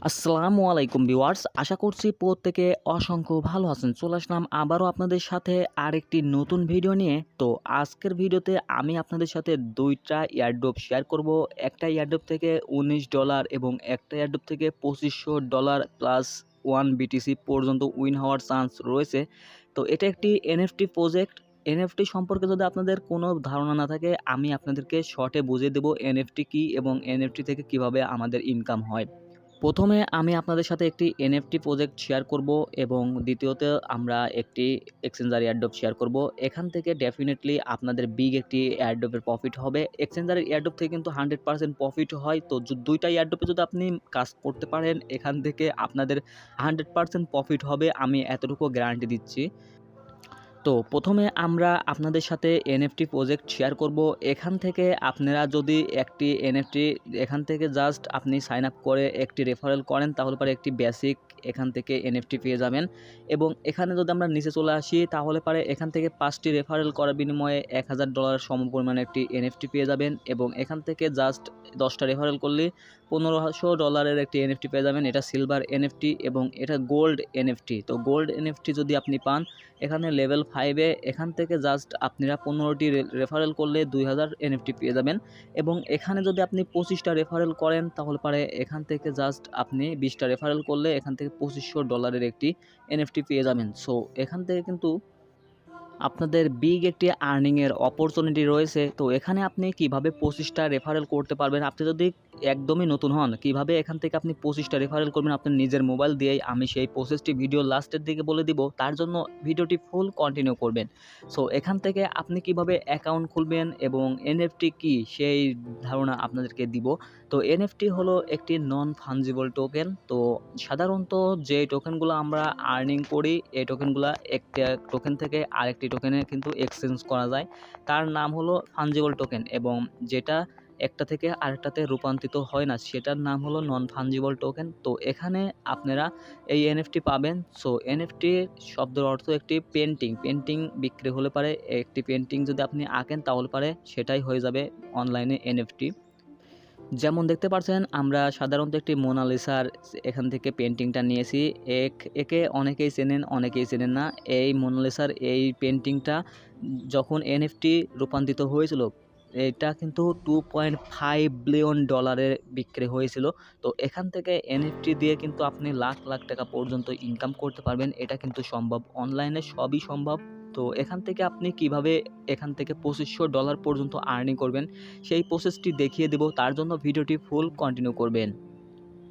আসসালামু আলাইকুম ভিউয়ার্স, আশা করছি প্রত্যেকে অসংখ্য ভালো আছেন। চলে আসলাম আবারও আপনাদের সাথে আরেকটি নতুন ভিডিও নিয়ে। তো আজকের ভিডিওতে আমি আপনাদের সাথে দুইটা এয়ারড্রপ শেয়ার করব। একটা এয়ারড্রপ থেকে $19 এবং একটা এয়ারড্রপ থেকে $2500 প্লাস 1 বিটিসি পর্যন্ত উইন হওয়ার চান্স রয়েছে। তো এটা একটি এনএফটি প্রজেক্ট। এনএফটি সম্পর্কে যদি আপনাদের কোনো ধারণা না থাকে, আমি আপনাদেরকে শর্টে বুঝিয়ে দেব এনএফটি কী এবং এনএফটি থেকে কিভাবে আমাদের ইনকাম হয়। প্রথমে আমি আপনাদের সাথে একটি এনএফটি প্রজেক্ট শেয়ার করব এবং দ্বিতীয়তে আমরা একটি এক্সচেঞ্জার এয়ারড্রপ শেয়ার করব। এখান থেকে ডেফিনেটলি আপনাদের বিগ একটি এয়ারড্রপের প্রফিট হবে। এক্সচেঞ্জারের এয়ারড্রপ থেকে কিন্তু 100% প্রফিট হয়। তো দুইটা এয়ারড্রপে যদি আপনি কাজ করতে পারেন, এখান থেকে আপনাদের 100% প্রফিট হবে, আমি এতটুকু গ্যারান্টি দিচ্ছি। তো প্রথমে আমরা আপনাদের সাথে এনএফটি প্রজেক্ট শেয়ার করব। এখান থেকে আপনারা যদি একটি এনএফটি এখান থেকে জাস্ট আপনি সাইন আপ করে একটি রেফারেল করেন, তাহলে পরে একটি বেসিক এখান থেকে এনএফটি পেয়ে যাবেন। এবং এখানে যদি আমরা নিচে চলে আসি, তাহলে পরে এখান থেকে 5টি রেফারেল করার বিনিময়ে $1000 সমপরিমাণ একটি এনএফটি পেয়ে যাবেন। এবং এখান থেকে জাস্ট 10টা রেফারেল করলে $1500 একটি এনএফটি পেয়ে যাবেন। এটা সিলভার এনএফটি এবং এটা গোল্ড এনএফটি। তো গোল্ড এনএফটি যদি আপনি পান, এখানে লেভেল 5-এ এখান থেকে জাস্ট আপনারা 15টি রেফারেল করলে 2000 এনএফটি পেয়ে যাবেন। এবং এখানে যদি আপনি 25টা রেফারেল করেন, তাহলে পরে এখান থেকে জাস্ট আপনি 20টা রেফারেল করলে এখান থেকে $2500 একটি এনএফটি পেয়ে যাবেন। সো এখান থেকে কিন্তু আপনাদের বিগ একটি আর্নিংয়ের অপরচুনিটি রয়েছে। তো এখানে আপনি কিভাবে 25টা রেফারেল করতে পারবেন, আপনি যদি একদমই নতুন হন, কিভাবে এখান থেকে আপনি 25টা রেফারেল করবেন আপনার নিজের মোবাইল দিয়েই, আমি সেই প্রসেসটি ভিডিও লাস্টের দিকে বলে দিব। তার জন্য ভিডিওটি ফুল কন্টিনিউ করবেন। সো এখান থেকে আপনি কিভাবে অ্যাকাউন্ট খুলবেন এবং এনএফটি কি সেই ধারণা আপনাদেরকে দিব। তো এনএফটি হলো একটি নন ফাঞ্জিবল টোকেন। তো সাধারণত যে টোকেনগুলো আমরা আর্নিং করি, এই টোকেনগুলো একটা টোকেন থেকে আরেকটি টোকেনে কিন্তু এক্সচেঞ্জ করা যায়। তার নাম হলো ফাঞ্জিবল টোকেন এবং যেটা একটা থেকে আরেকটাতে রূপান্তরিত হয় না, সেটার নাম হলো নন ফাঞ্জিবল টোকেন। তো এখানে আপনারা এই এনএফটি পাবেন। সো এনএফটি শব্দের অর্থ একটি পেন্টিং বিক্রি হলে পারে, একটি পেন্টিং যদি আপনি আঁকেন তাহলে পারে সেটাই হয়ে যাবে অনলাইনে এনএফটি। যেমন দেখতে পাচ্ছেন, আমরা সাধারণত একটি মোনালিসার এখান থেকে পেন্টিংটা নিয়েছি। একে অনেকেই চেনেন, অনেকেই চেনেন না। এই মোনালিসার এই পেন্টিংটা যখন এনএফটি রূপান্তরিত হয়েছিল, এটা কিন্তু $2.5 বিলিয়ন বিক্রি হয়েছিল। তো এখান থেকে এনএফটি দিয়ে কিন্তু আপনি লাখ লাখ টাকা পর্যন্ত ইনকাম করতে পারবেন। এটা কিন্তু সম্ভব, অনলাইনে সবই সম্ভব। তো এখান থেকে আপনি কিভাবে এখান থেকে $2500 পর্যন্ত আর্নিং করবেন, সেই প্রসেসটি দেখিয়ে দেব। তার জন্য ভিডিওটি ফুল কন্টিনিউ করবেন।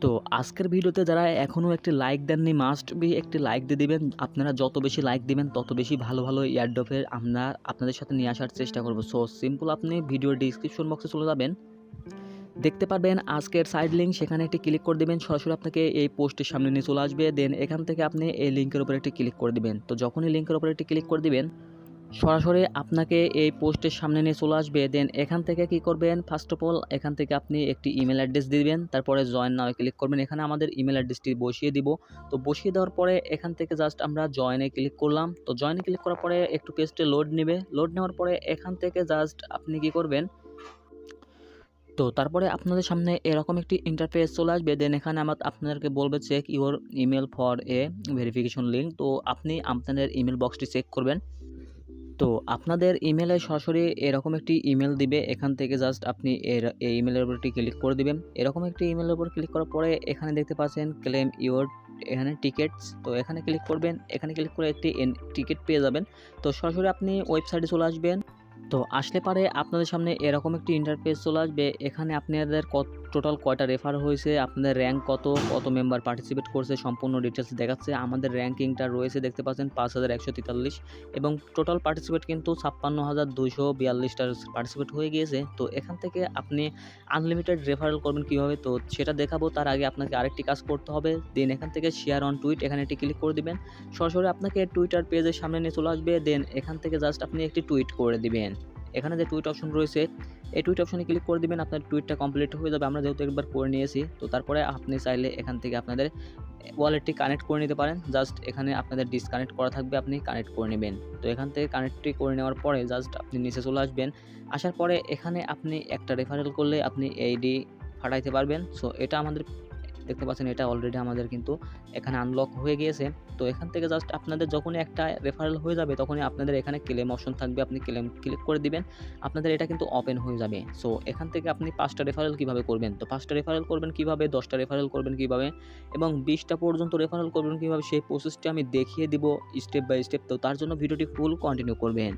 তো আজকের ভিডিওতে যারা এখনও একটি লাইক দেননি, মাস্ট বি একটি লাইক দিয়ে দিবেন। আপনারা যত বেশি লাইক দিবেন তত বেশি ভালো ভালো এয়ারড্রপের আমরা আপনাদের সাথে নিয়ে আসার চেষ্টা করব। সো সিম্পল, আপনি ভিডিওর ডিসক্রিপশন বক্সে চলে যাবেন, দেখতে পারবেন আজকের সাইড লিঙ্ক, সেখানে একটি ক্লিক করে দেবেন, সরাসরি আপনাকে এই পোস্টের সামনে নিয়ে চলে আসবে। দেন এখান থেকে আপনি এই লিঙ্কের উপর একটি ক্লিক করে দিবেন। তো যখনই লিঙ্কের উপর একটি ক্লিক করে দিবেন, সরাসরি আপনাকে এই পোস্টের সামনে নিয়ে চলে আসবে। দেন এখান থেকে কি করবেন, ফার্স্ট অফ অল এখান থেকে আপনি একটি ইমেল অ্যাড্রেস দিবেন, তারপরে জয়েন নাও ক্লিক করবেন। এখানে আমাদের ইমেল অ্যাড্রেসটি বসিয়ে দিব। তো বসিয়ে দেওয়ার পরে এখান থেকে জাস্ট আমরা জয়েনে ক্লিক করলাম। তো জয়েনে ক্লিক করার পরে একটু পেজটি লোড নেবে। লোড নেওয়ার পরে এখান থেকে জাস্ট আপনি কি করবেন, তো তারপরে আপনাদের সামনে এরকম একটি ইন্টারফেস চলে আসবে। দেন এখানে আপনাদেরকে বলবে check your email for a verification link. তো আপনি আপনাদের ইমেল বক্সটি চেক করবেন। তো আপনাদের ইমেলে সরাসরি এরকম একটি ইমেল দিবে। এখান থেকে জাস্ট আপনি এই ইমেলের উপর একটি ক্লিক করে দিবেন। এরকম একটি ইমেলের উপর ক্লিক করার পরে এখানে দেখতে পাচ্ছেন ক্লেম ইউর এখানে টিকেটস। তো এখানে ক্লিক করবেন। এখানে ক্লিক করে একটি টিকিট পেয়ে যাবেন। তো সরাসরি আপনি ওয়েবসাইটে চলে আসবেন। তো আসলে পারে আপনাদের সামনে এরকম একটি ইন্টারফেস চলে আসবে। এখানে আপনাদের টোটাল কয়টা রেফার হয়েছে, আপনাদের র্যাঙ্ক কত মেম্বার পার্টিসিপেট করছে, সম্পূর্ণ ডিটেলস দেখাচ্ছে। আমাদের র্যাঙ্কিংটা রয়েছে দেখতে পাচ্ছেন 5143 এবং টোটাল পার্টিসিপেট কিন্তু 56,242টা পার্টিসিপেট হয়ে গিয়েছে। তো এখান থেকে আপনি আনলিমিটেড রেফারেল করবেন কীভাবে, তো সেটা দেখাবো। তার আগে আপনাকে আরেকটি কাজ করতে হবে। দেন এখান থেকে শেয়ার অন টুইট, এখানে একটি ক্লিক করে দিবেন। সরাসরি আপনাকে টুইটার পেজের সামনে নিয়ে চলে আসবে। দেন এখান থেকে জাস্ট আপনি একটি টুইট করে দিবেন। এখানে যে টুইট অপশন রয়েছে, এই টুইট অপশনে ক্লিক করে দিবেন, আপনার টুইটটা কমপ্লিট হয়ে যাবে। আমরা যেহেতু একবার করে নিয়েছি, তো তারপরে আপনি চাইলে এখান থেকে আপনাদের ওয়ালেটটি কানেক্ট করে নিতে পারেন। জাস্ট এখানে আপনাদের ডিসকানেক্ট করা থাকবে, আপনি কানেক্ট করে নেবেন। তো এখান থেকে কানেক্টটি করে নেওয়ার পরে জাস্ট আপনি নিচে চলে আসবেন। আসার পরে এখানে আপনি একটা রেফারেল করলে আপনি এইডি ফাটাইতে পারবেন। সো এটা আমাদের দেখতে পাচ্ছেন এটা অলরেডি আমাদের কিন্তু এখানে আনলক হয়ে গিয়েছে। তো এখান থেকে জাস্ট আপনাদের যখনই একটা রেফারেল হয়ে যাবে তখনই আপনাদের এখানে ক্লেম অপশন থাকবে, আপনি ক্লেম ক্লিক করে দিবেন, আপনাদের এটা কিন্তু ওপেন হয়ে যাবে। সো এখান থেকে আপনি 5টা রেফারেল কিভাবে করবেন, তো 5টা রেফারেল করবেন কিভাবে, 10টা রেফারেল করবেন কিভাবে এবং 20টা পর্যন্ত রেফারেল করবেন কিভাবে, সেই প্রসেসটি আমি দেখিয়ে দিব স্টেপ বাই স্টেপ। তো তার জন্য ভিডিওটি ফুল কন্টিনিউ করবেন।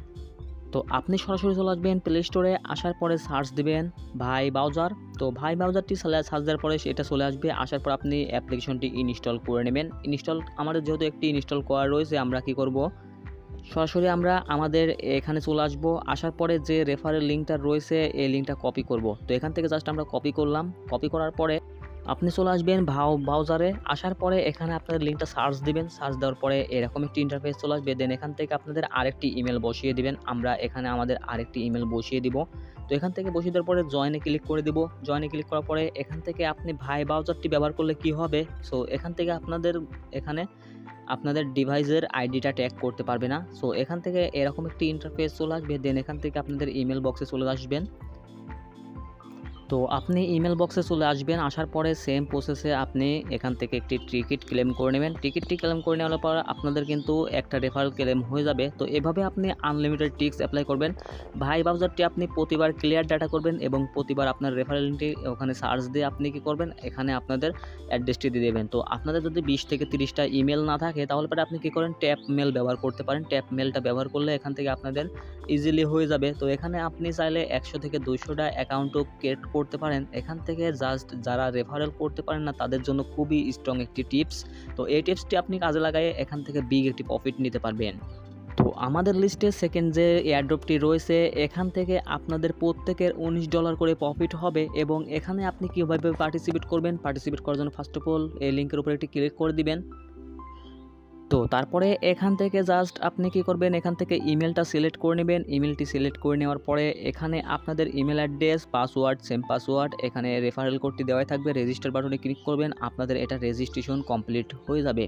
তো আপনি সরাসরি চলে আসবেন প্লে স্টোরে, আসার পরে সার্চ দিবেন ভাই ব্রাউজার। তো ভাই ব্রাউজারটি সার্চ দেওয়ার পরে সেটা চলে আসবে, আসার পর আপনি অ্যাপ্লিকেশনটি ইনস্টল করে নেবেন। ইনস্টল আমাদের যেহেতু একটি ইনস্টল করা রয়েছে, আমরা কি করব, সরাসরি আমরা আমাদের এখানে চলে আসবো। আসার পরে যে রেফারেল লিঙ্কটা রয়েছে এই লিঙ্কটা কপি করব। তো এখান থেকে জাস্ট আমরা কপি করলাম। কপি করার পরে আপনি চলে আসবেন ব্রাউজারে, আসার পরে এখানে আপনাদের লিঙ্কটা সার্চ দিবেন। সার্চ দেওয়ার পরে এরকম একটি ইন্টারফেস চলে আসবে। দেন এখান থেকে আপনাদের আরেকটি ইমেল বসিয়ে দিবেন। আমরা এখানে আমাদের আরেকটি ইমেল বসিয়ে দিব। তো এখান থেকে বসিয়ে দেওয়ার পরে জয়েনে ক্লিক করে দিব। জয়েনে ক্লিক করার পরে এখান থেকে আপনি ভাই ব্রাউজারটি ব্যবহার করলে কি হবে, সো এখান থেকে আপনাদের এখানে আপনাদের ডিভাইসের আইডিটা ট্যাগ করতে পারবে না। সো এখান থেকে এরকম একটি ইন্টারফেস চলে আসবে। দেন এখান থেকে আপনাদের ইমেল বক্সে চলে আসবেন। তো আপনি ইমেল বক্সে চলে আসবেন, আসার পরে সেম প্রসেসে আপনি এখান থেকে একটি টিকিট ক্লেম করে নেবেন। টিকিটটি ক্লেম করে নেওয়ার পর আপনাদের কিন্তু একটা রেফারেল ক্লেম হয়ে যাবে। তো এভাবে আপনি আনলিমিটেড টিক্স অ্যাপ্লাই করবেন। ভাই ব্রাউজারটি আপনি প্রতিবার ক্লিয়ার ডাটা করবেন এবং প্রতিবার আপনার রেফারেলটি ওখানে সার্চ দিয়ে আপনি কি করবেন, এখানে আপনাদের অ্যাড্রেসটি দিয়ে দেবেন। তো আপনাদের যদি 20 থেকে 30টা ইমেল না থাকে তাহলে পরে আপনি কি করেন, ট্যাপ মেল ব্যবহার করতে পারেন। ট্যাপ মেলটা ব্যবহার করলে এখান থেকে আপনাদের ইজিলি হয়ে যাবে। তো এখানে আপনি চাইলে 100 থেকে 200টা অ্যাকাউন্টও ক্রিয়েট করতে পারেন। এখান থেকে জাস্ট যারা রেফারেল করতে পারেন না তাদের জন্য খুবই স্ট্রং একটি টিপস। তো এই টিপসটি আপনি কাজে লাগায়ে এখান থেকে বিগ একটি প্রফিট নিতে পারবেন। তো আমাদের লিস্টে সেকেন্ড যে এয়ারড্রপটি রয়েছে এখান থেকে আপনাদের প্রত্যেকের $19 করে প্রফিট হবে এবং এখানে আপনি কীভাবে পার্টিসিপেট করবেন, পার্টিসিপেট করার জন্য ফার্স্ট অফ অল এই লিঙ্কের উপরে একটি ক্লিক করে দিবেন। তো তারপরে এখান থেকে জাস্ট আপনি কি করবেন, এখান থেকে ইমেলটা সিলেক্ট করে নেবেন। ইমেলটি সিলেক্ট করে নেওয়ার পরে এখানে আপনাদের email address, password, same password, এখানে রেফারেল কোডটি দেওয়াই থাকবে। রেজিস্টার বাটনে ক্লিক করবেন, আপনাদের এটা রেজিস্ট্রেশন কমপ্লিট হয়ে যাবে।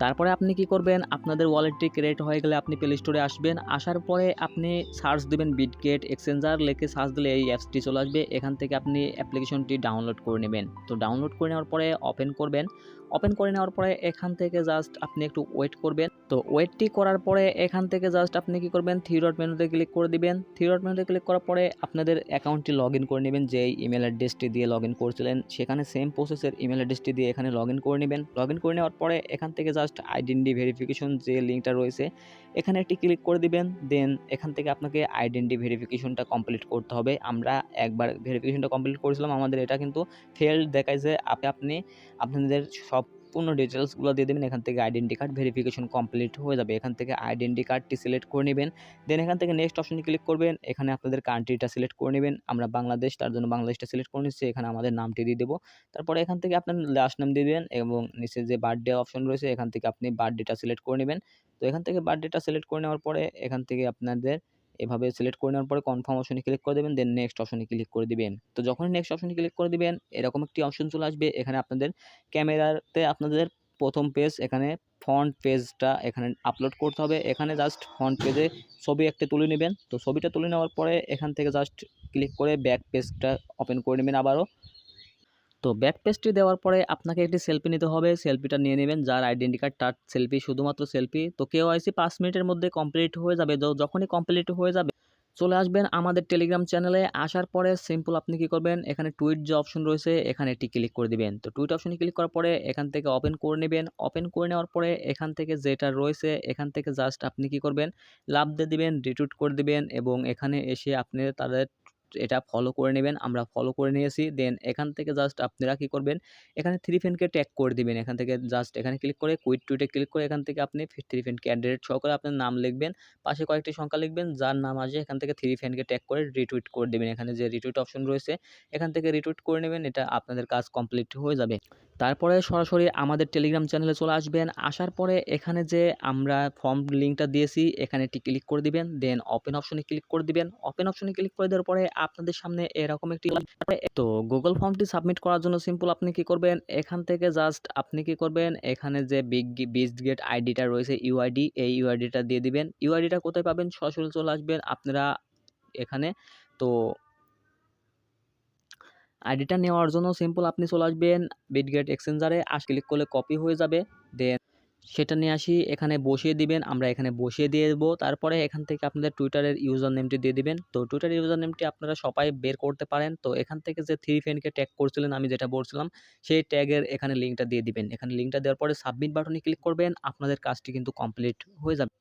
তারপরে আপনি কি করবেন, আপনাদের ওয়ালেটটি ক্রিয়েট হয়ে গেলে আপনি প্লে স্টোরে আসবেন। আসার পরে আপনি সার্চ দিবেন BiTget এক্সচেঞ্জার, লিখে সার্চ দিলে এই অ্যাপসটি চলে আসবে। এখান থেকে আপনি অ্যাপ্লিকেশনটি ডাউনলোড করে নেবেন। তো ডাউনলোড করে নেওয়ার পরে ওপেন করবেন। ওপেন করে নেওয়ার পরে এখান থেকে জাস্ট আপনি একটু ওয়েট করবেন। তো ওয়েটটি করার পরে এখান থেকে জাস্ট আপনি কি করবেন, থ্রি ডট মেনুতে ক্লিক করে দিবেন। থ্রি ডট মেনুতে ক্লিক করার পরে আপনাদের অ্যাকাউন্টটি লগ ইন করে নেবেন। যেই ইমেল অ্যাড্রেসটি দিয়ে লগ ইন করছিলেন সেখানে সেম প্রসেসের ইমেল অ্যাড্রেসটি দিয়ে এখানে লগ ইন করে নেবেন। লগ ইন করে নেওয়ার পরে এখান থেকে জাস্ট আইডেন্টি ভেরিফিকেশন যে লিঙ্কটা রয়েছে এখানে একটি ক্লিক করে দিবেন। দেন এখান থেকে আপনাকে আইডেন্টি ভেরিফিকেশনটা কমপ্লিট করতে হবে। আমরা একবার ভেরিফিকেশনটা কমপ্লিট করেছিলাম, আমাদের এটা কিন্তু ফেল্ড দেখায় যে আপনি আপনাদের সম্পূর্ণ ডিটেলসগুলো দিয়ে দেবেন। এখান থেকে আইডেন্টি কার্ড ভেরিফিকেশন কমপ্লিট হয়ে যাবে। এখান থেকে আইডেন্টি কার্ডটি সিলেক্ট করে নেবেন। দেন এখান থেকে নেক্সট অপশনে ক্লিক করবেন। এখানে আপনাদের কান্ট্রিটা সিলেক্ট করে নেবেন। আমরা বাংলাদেশ, তার জন্য বাংলাদেশটা সিলেক্ট করে নিচ্ছি। এখানে আমাদের নামটি দিয়ে দেবো। তারপরে এখান থেকে আপনার লাস্ট নাম দিয়ে দেবেন এবং নিচে যে বার্থডে অপশন রয়েছে এখান থেকে আপনি বার্থডেটা সিলেক্ট করে নেবেন। তো এখান থেকে বার্থডেটা সিলেক্ট করে নেওয়ার পরে এখান থেকে আপনাদের এভাবে সিলেক্ট করে নেওয়ার পরে কনফার্ম অপশনে ক্লিক করে দেবেন। দেন নেক্সট অপশনে ক্লিক করে দিবেন। তো যখনই নেক্সট অপশনে ক্লিক করে দিবেন এরকম একটি অপশন চলে আসবে। এখানে আপনাদের ক্যামেরাতে আপনাদের প্রথম পেজ, এখানে ফ্রন্ট পেজটা এখানে আপলোড করতে হবে। এখানে জাস্ট ফ্রন্ট পেজে ছবি একটা তুলে নেবেন। তো ছবিটা তুলে নেওয়ার পরে এখান থেকে জাস্ট ক্লিক করে ব্যাক পেজটা ওপেন করে নেবেন আবারও। তো ব্যাক পেজটি দেওয়ার পরে আপনাকে একটি সেলফি নিতে হবে। সেলফিটা নিয়ে নেবেন, যার আইডেন্টি কার্ড তার সেলফি, শুধুমাত্র সেলফি। তো কেওয়াইসি 5 মিনিটের মধ্যে কমপ্লিট হয়ে যাবে। যখনই কমপ্লিট হয়ে যাবে চলে আসবেন আমাদের টেলিগ্রাম চ্যানেলে। আসার পরে সিম্পল আপনি কি করবেন, এখানে টুইট যে অপশন রয়েছে এখানে একটি ক্লিক করে দিবেন। তো টুইট অপশনে ক্লিক করার পরে এখান থেকে ওপেন করে নেবেন। ওপেন করে নেওয়ার পরে এখান থেকে যেটা রয়েছে এখান থেকে জাস্ট আপনি কি করবেন, লাভ দিয়ে দিবেন, রিটুইট করে দিবেন এবং এখানে এসে আপনি তাদের এটা ফলো করে নেবেন। আমরা ফলো করে নিয়েছি। দেন এখান থেকে জাস্ট আপনারা কি করবেন, এখানে থ্রি ফ্রেন্ডকে ট্যাগ করে দিবেন। এখান থেকে জাস্ট এখানে ক্লিক করে কুইট টুইটে ক্লিক করে এখান থেকে আপনি থ্রি ফ্রেন্ডকে অ্যাড সহকারে আপনার নাম লিখবেন, পাশে কয়েকটি সংখ্যা লিখবেন, যার নাম আসে এখান থেকে থ্রি ফ্রেন্ডকে ট্যাগ করে রিটুইট করে দেবেন। এখানে যে রিটুইট অপশন রয়েছে এখান থেকে রিটুইট করে নেবেন। এটা আপনাদের কাজ কমপ্লিট হয়ে যাবে। তারপরে সরাসরি আমাদের টেলিগ্রাম চ্যানেলে চলে আসবেন। আসার পরে এখানে যে আমরা ফর্ম লিঙ্কটা দিয়েছি এখানে একটি ক্লিক করে দিবেন। দেন ওপেন অপশনে ক্লিক করে দিবেন। ওপেন অপশনে ক্লিক করে দেওয়ার পরে আপনাদের সামনে এরকম একটি তো গুগল ফর্মটি সাবমিট করার জন্য সিম্পল আপনি কি করবেন, এখান থেকে জাস্ট আপনি কি করবেন, এখানে যে BiTget আইডিটা রয়েছে ইউআইডি, এই ইউআইডিটা দিয়ে দিবেন। ইউআইডিটা কোথায় পাবেন, সরাসরি চলে আসবেন আপনারা এখানে। তো আইডিটা নেওয়ার জন্য সিম্পল আপনি চলে আসবেন BiTget এক্সচেঞ্জারে, ক্লিক করলে কপি হয়ে যাবে। দেন সেটা নিয়ে আসি এখানে বসিয়ে দিবেন, আমরা এখানে বসিয়ে দিয়ে দেবো। তারপরে এখান থেকে আপনাদের টুইটারের ইউজার নেমটি দিয়ে দিবেন। তো টুইটারের ইউজার নেমটি আপনারা সবাই বের করতে পারেন। তো এখান থেকে যে 3 ফ্রেন্ডকে ট্যাগ করছিলেন আমি যেটা বলছিলাম, সেই ট্যাগের এখানে লিঙ্কটা দিয়ে দিবেন। এখানে লিঙ্কটা দেওয়ার পরে সাবমিট বাটনে ক্লিক করবেন, আপনাদের কাজটি কিন্তু কমপ্লিট হয়ে যাবে।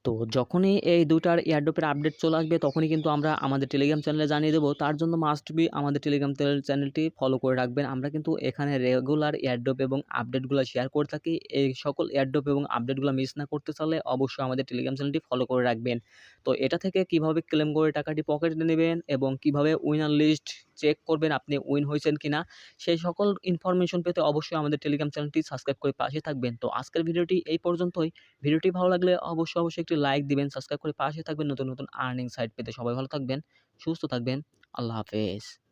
তো যখনই এই ২টার এয়ারড্রপের আপডেট চলে আসবে তখনই কিন্তু আমরা আমাদের টেলিগ্রাম চ্যানেলে জানিয়ে দেবো। তার জন্য মাস্ট বি আমাদের টেলিগ্রাম চ্যানেলটি ফলো করে রাখবেন। আমরা কিন্তু এখানে রেগুলার এয়ারড্রপ এবং আপডেটগুলো শেয়ার করে থাকি। এই সকল এয়ারড্রপ এবং আপডেটগুলো মিস না করতে চাইলে অবশ্যই আমাদের টেলিগ্রাম চ্যানেলটি ফলো করে রাখবেন। তো এটা থেকে কিভাবে ক্লেম করে টাকাটি পকেটে নেবেন এবং কিভাবে উইনার লিস্ট চেক করবেন আপনি উইন হয়েছেন কিনা, সেই সকল ইনফরমেশন পেতে অবশ্যই আমাদের টেলিগ্রাম চ্যানেলটি সাবস্ক্রাইব করে পাশে থাকবেন। তো আজকের ভিডিওটি এই পর্যন্তই। ভিডিওটি ভালো লাগলে অবশ্যই একটি লাইক দিবেন, সাবস্ক্রাইব করে পাশে থাকবেন নতুন আর্নিং সাইট পেতে। সবাই ভালো থাকবেন, সুস্থ থাকবেন। আল্লাহ হাফেজ।